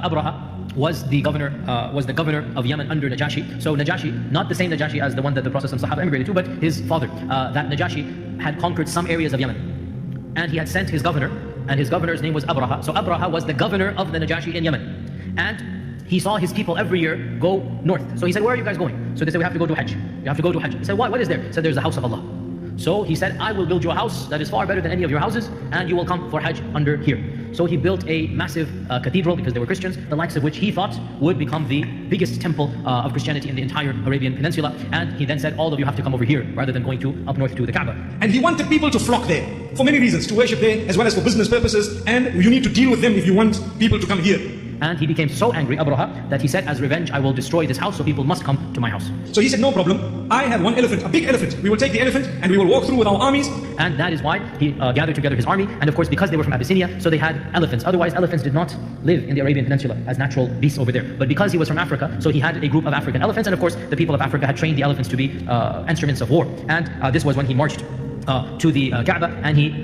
Abrahah was the governor of Yemen under Najashi. So Najashi, not the same Najashi as the one that the Prophet and Sahaba emigrated to, but his father. That Najashi had conquered some areas of Yemen, and he had sent his governor, and his governor's name was Abrahah. So Abrahah was the governor of the Najashi in Yemen, and he saw his people every year go north. So he said, "Where are you guys going?" So they said, "We have to go to Hajj. You have to go to Hajj." He said, "What is there?" He said, "There's the house of Allah." So he said, "I will build you a house that is far better than any of your houses, and you will come for Hajj under here." So he built a massive cathedral, because they were Christians, the likes of which he thought would become the biggest temple of Christianity in the entire Arabian Peninsula. And he then said, "All of you have to come over here rather than going up north to the Kaaba." And he wanted people to flock there for many reasons, to worship there as well as for business purposes, and you need to deal with them if you want people to come here. And he became so angry, Abrahah, that he said, "As revenge, I will destroy this house, so people must come to my house." So he said, "No problem. I have one elephant, a big elephant. We will take the elephant and we will walk through with our armies." And that is why he gathered together his army. And of course, because they were from Abyssinia, so they had elephants. Otherwise, elephants did not live in the Arabian Peninsula as natural beasts over there. But because he was from Africa, so he had a group of African elephants. And of course, the people of Africa had trained the elephants to be instruments of war. And this was when he marched to the Kaaba, and he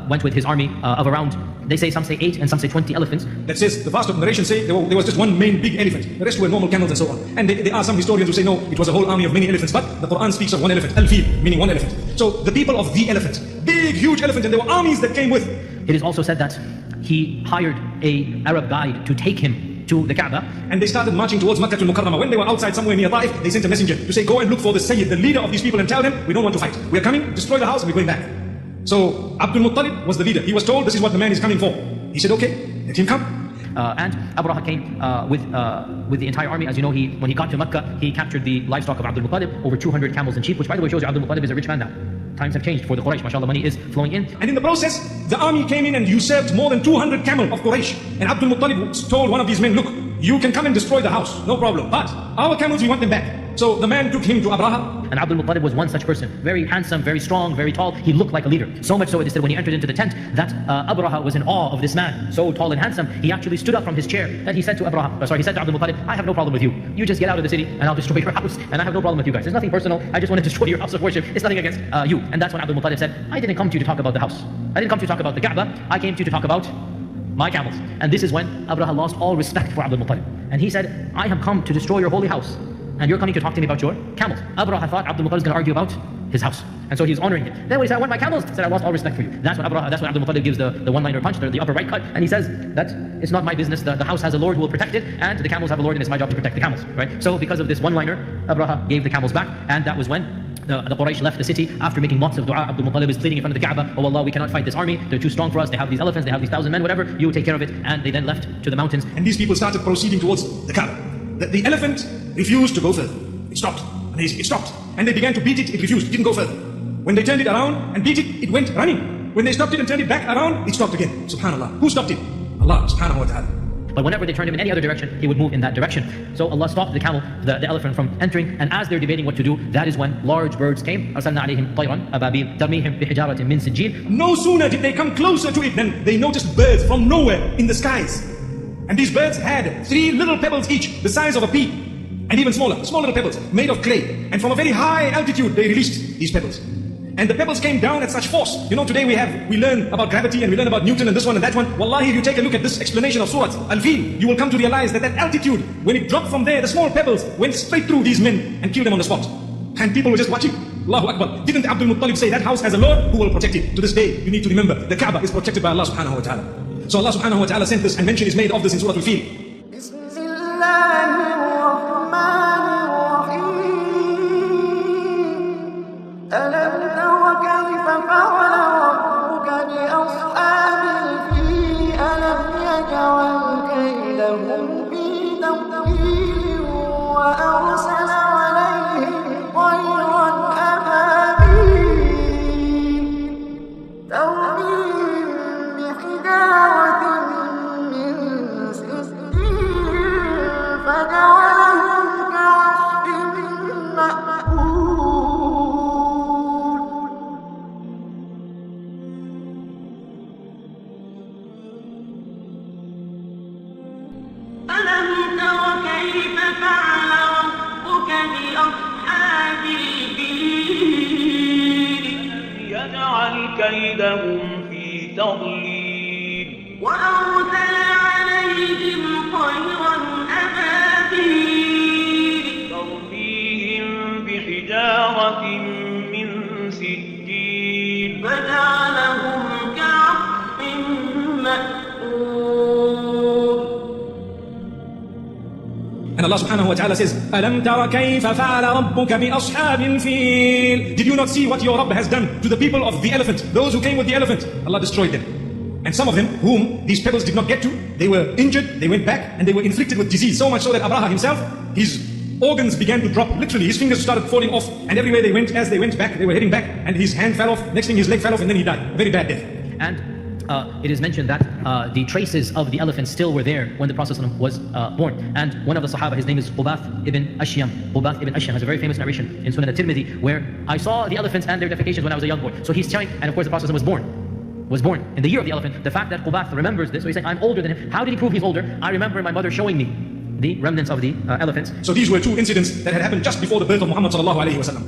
went with his army of around, they say, some say 8 and some say 20 elephants. That says, the faster narration say there was just one main big elephant. The rest were normal camels and so on. And there are some historians who say no, it was a whole army of many elephants. But the Quran speaks of one elephant, Al-Fil, meaning one elephant. So the people of the elephant, big, huge elephant, and there were armies that came with. It is also said that he hired an Arab guide to take him to the Kaaba. And they started marching towards Mecca al-Mukarramah. When they were outside somewhere near Taif, they sent a messenger to say, "Go and look for the Sayyid, the leader of these people, and tell them, we don't want to fight. We are coming, destroy the house, and we're going back." So Abdul Muttalib was the leader. He was told, "This is what the man is coming for." He said, "Okay, let him come." And Abrahah came with the entire army. As you know, when he got to Mecca, he captured the livestock of Abdul Muttalib, over 200 camels and sheep, which by the way shows you Abdul Muttalib is a rich man now. Times have changed for the Quraysh, mashallah, money is flowing in. And in the process, the army came in and usurped more than 200 camels of Quraysh. And Abdul Muttalib told one of these men, "Look, you can come and destroy the house, no problem. But our camels, we want them back." So the man took him to Abrahah. And Abdul Muttalib was one such person. Very handsome, very strong, very tall. He looked like a leader. So much so it is said when he entered into the tent that Abrahah was in awe of this man. So tall and handsome. He actually stood up from his chair. Then he said to he said to Abdul Muttalib, "I have no problem with you. You just get out of the city and I'll destroy your house. And I have no problem with you guys. There's nothing personal. I just want to destroy your house of worship. It's nothing against you." And that's when Abdul Muttalib said, "I didn't come to you to talk about the house. I didn't come to talk about the Kaaba. I came to you to talk about my camels." And this is when Abrahah lost all respect for Abdul Muttalib. And he said, "I have come to destroy your holy house, and you're coming to talk to me about your camels." Abrahah thought Abdul Muttalib was going to argue about his house, and so he's honoring it. Then when he said, "I want my camels," he said, "I lost all respect for you." That's when Abdul Muttalib gives the one-liner punch, the upper right cut, and he says that it's not my business. The house has a Lord who will protect it, and the camels have a Lord, and it's my job to protect the camels. Right? So because of this one-liner, Abrahah gave the camels back, and that was when the Quraysh left the city after making lots of dua. Abdul Muttalib is pleading in front of the Kaaba, "Oh Allah, we cannot fight this army. They're too strong for us. They have these elephants. They have these 1,000 men. Whatever. You take care of it." And they then left to the mountains. And these people started proceeding towards the Kaaba. The elephant refused to go further. It stopped. And it stopped. And they began to beat it. It refused. It didn't go further. When they turned it around and beat it, it went running. When they stopped it and turned it back around, it stopped again. Subhanallah. Who stopped it? Allah subhanahu wa ta'ala. But whenever they turned him in any other direction, he would move in that direction. So Allah stopped the camel, the elephant from entering, and as they're debating what to do, that is when large birds came. أَرْسَلْنَا عَلَيْهِمْ طَيْرًا أَبَابِيلَ تَرْمِيهِمْ بِحِجَارَةٍ مِّن سِجِّيلٍ. No sooner did they come closer to it than they noticed birds from nowhere in the skies. And these birds had 3 little pebbles each, the size of a pea, and even smaller, small little pebbles made of clay. And from a very high altitude, they released these pebbles. And the pebbles came down at such force. You know, today we learn about gravity and we learn about Newton and this one and that one. Wallahi, if you take a look at this explanation of Surah Al-Fil, you will come to realize that altitude, when it dropped from there, the small pebbles went straight through these men and killed them on the spot. And people were just watching. Allahu Akbar. Didn't Abdul Muttalib say that house has a Lord who will protect it? To this day, you need to remember, the Kaaba is protected by Allah subhanahu wa ta'ala. So Allah subhanahu wa ta'ala sent this, and mention is made of this in Surah Al-Fil. كيدهم في تضليل وأرسل عليهم طيرا And Allah subhanahu wa ta'ala says, أَلَمْ تَرَ كَيْفَ فَعَلَ رَبُّكَ بِأَصْحَابِ الْفِيلِ. Did you not see what your Rabb has done to the people of the elephant? Those who came with the elephant, Allah destroyed them. And some of them, whom these pebbles did not get to, they were injured, they went back, and they were inflicted with disease. So much so that Abrahah himself, his organs began to drop, literally, his fingers started falling off, and everywhere they went, as they went back, they were heading back, and his hand fell off, next thing his leg fell off, and then he died. A very bad death. And it is mentioned that the traces of the elephant still were there when the Prophet ﷺ was born. And one of the Sahaba, his name is Ababil ibn Ashram. Ababil ibn Ashram has a very famous narration in Sunan al-Tirmidhi where I saw the elephants and their defecations when I was a young boy. So he's telling, and of course the Prophet ﷺ was born in the year of the elephant. The fact that Ababil remembers this, so he's saying, I'm older than him. How did he prove he's older? I remember my mother showing me the remnants of the elephants. So these were two incidents that had happened just before the birth of Muhammad sallallahu alaihi wasallam.